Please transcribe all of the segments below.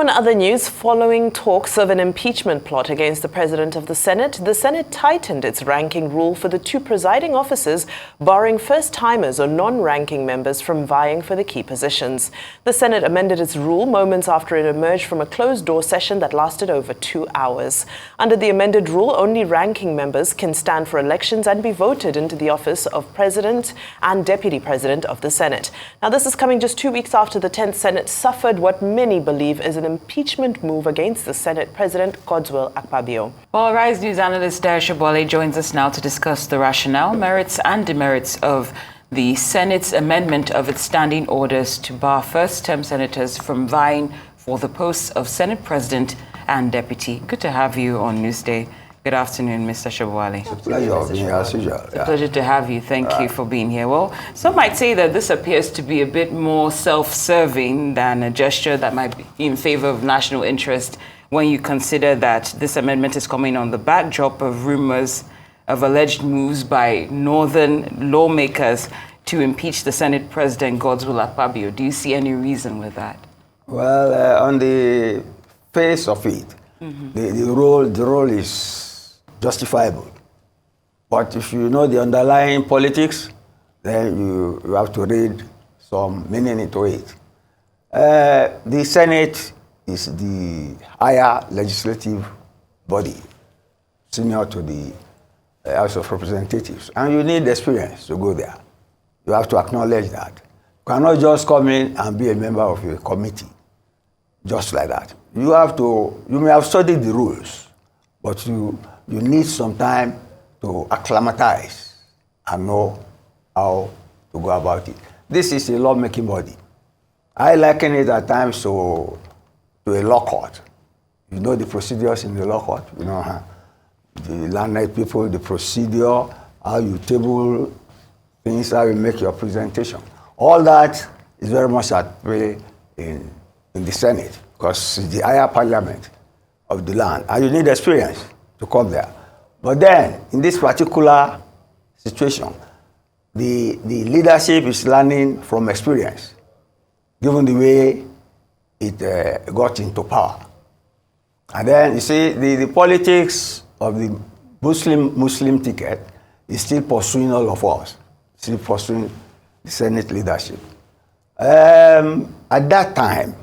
in other news, following talks of an impeachment plot against the President of the Senate tightened its ranking rule for the two presiding officers, barring first-timers or non-ranking members from vying for the key positions. The Senate amended its rule moments after it emerged from a closed-door session that lasted over 2 hours. Under the amended rule, only ranking members can stand for elections and be voted into the office of President and Deputy President of the Senate. Now, this is coming just 2 weeks after the 10th Senate suffered what many believe is an impeachment move against the Senate President Godswill Akpabio. Well, Rise News analyst Dayo Sobowale joins us now to discuss the rationale, merits and demerits of the Senate's amendment of its standing orders to bar first-term senators from vying for the posts of Senate President and Deputy. Good to have you on Newsday. Good afternoon, Mr. Sobowale. It's a pleasure being here, as usual. It's a pleasure to have you. Thank you for being here. Well, some might say that this appears to be a bit more self-serving than a gesture that might be in favor of national interest when you consider that this amendment is coming on the backdrop of rumors of alleged moves by northern lawmakers to impeach the Senate President Godswill Akpabio. Do you see any reason with that? Well, on the face of it, the role is justifiable. But if you know the underlying politics, then you have to read some meaning into it. The Senate is the higher legislative body, senior to the House of Representatives. And you need experience to go there. You have to acknowledge that. You cannot just come in and be a member of a committee, just like that. You may have studied the rules, but you need some time to acclimatize and know how to go about it. This is a lawmaking body. I liken it at times to a law court. You know the procedures in the law court, you know, the landed people, the procedure, how you table things, how you make your presentation. All that is very much at play in the Senate, because it's the higher parliament of the land, and you need experience to come there. But then, in this particular situation, the leadership is learning from experience, given the way it got into power. And then, you see, the politics of the Muslim ticket is still pursuing all of us, still pursuing the Senate leadership. At that time,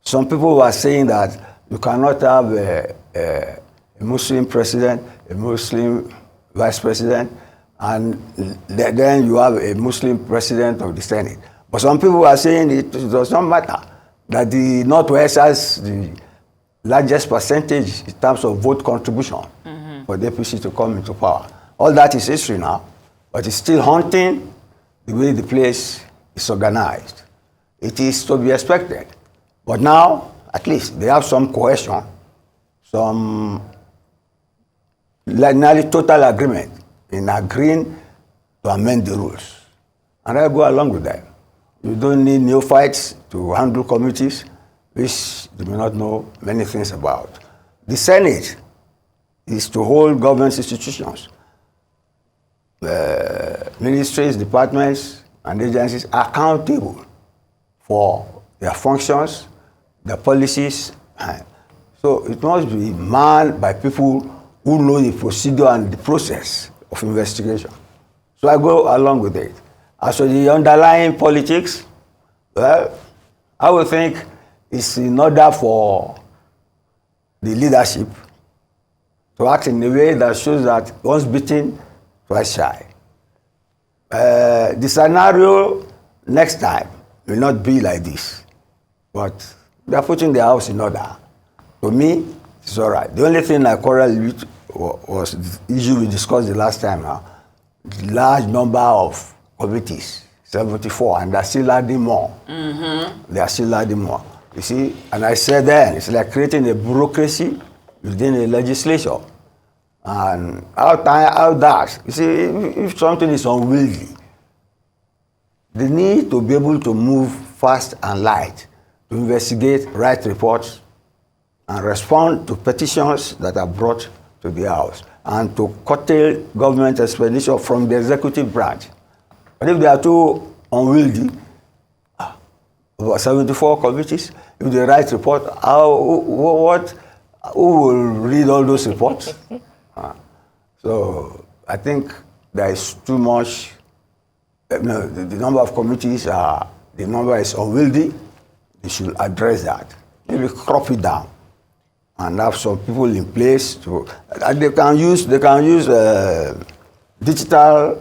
some people were saying that you cannot have a Muslim president, a Muslim vice president, and then you have a Muslim president of the Senate. But some people were saying it does not matter, that the Northwest has the largest percentage in terms of vote contribution for the APC to come into power. All that is history now, but it's still haunting the way the place is organized. It is to be expected. But now, at least, they have some cohesion, some nearly total agreement in agreeing to amend the rules. And I go along with them. You don't need neophytes to handle committees, which they may not know many things about. The Senate is to hold government institutions, ministries, departments, and agencies accountable for their functions, their policies. So it must be manned by people who know the procedure and the process of investigation. So I go along with it. As for the underlying politics, well, I would think it's in order for the leadership to act in a way that shows that once beaten, twice shy. The scenario next time will not be like this, but they are putting their house in order. To me, it's all right. The only thing I quarreled with was the issue we discussed the last time now, the large number of committees, 74, and they're still adding more. They are still adding more. You see, and I said then, it's like creating a bureaucracy within a legislature. And out that, you see, if something is unwieldy, they need to be able to move fast and light to investigate, write reports, and respond to petitions that are brought to the House, and to curtail government expenditure from the executive branch. But if they are too unwieldy, about 74 committees. If they write report, who will read all those reports? So I think there is too much. The number of committees the number is unwieldy. They should address that. Maybe crop it down, and have some people in place to. They can use digital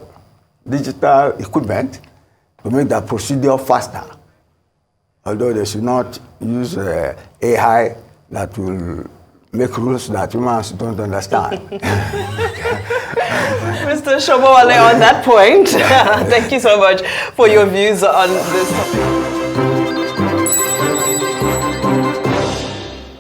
equipment to make that procedure faster. Although they should not use AI that will make rules that humans don't understand. Mr. Sobowale, on that point, thank you so much for your views on this topic.